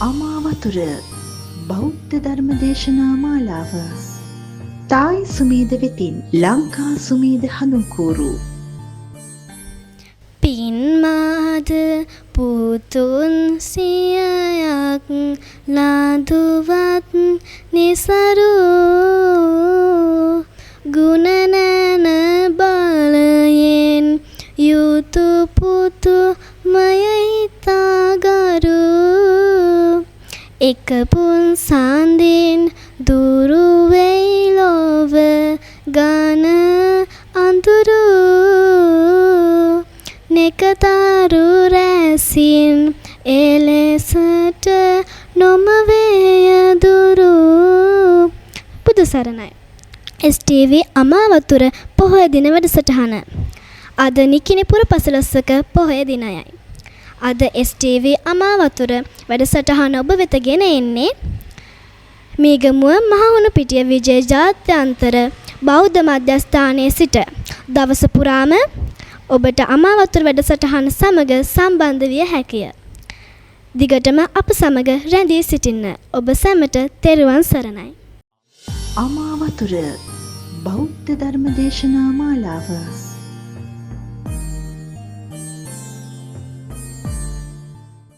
අමාවතුර බෞද්ධ ධර්ම දේශනා මාලාව. තායි සුමේද වෙතින් ලංකා සුමේද හඳුන්කූරු. පින්මාද පුතුන් සියයක් ලාදුවත් නිසරු ගුණ නැන බලයෙන් යුතු පුතු මයයිතාගරු එක පුන් සාන්දින් දුරු වෙයි ලොව ගන අඳුරු නෙකතරු රැසින් එලෙසට නොමවේයදුරු. බුදු සරණයි. STV අමාවතුර පොහොය දින වැඩසටහන. අද නිකිණිපුර පසළොස්වක පොහොය දිනයයි. අද STV අමාවතුර වැඩසටහන ඔබ වෙත ගෙන එන්නේ මීගමුව මහවුණුපිටිය විජය ජාත්‍යන්තර බෞද්ධ මධ්‍යස්ථානයේ සිට. දවස පුරාම ඔබට අමාවතුර වැඩසටහන සමග සම්බන්ධ විය හැකිය. දිගටම අප සමග රැඳී සිටින්න. ඔබ සැමට තෙරුවන් සරණයි. අමාවතුර බෞද්ධ ධර්ම දේශනා මාලාව.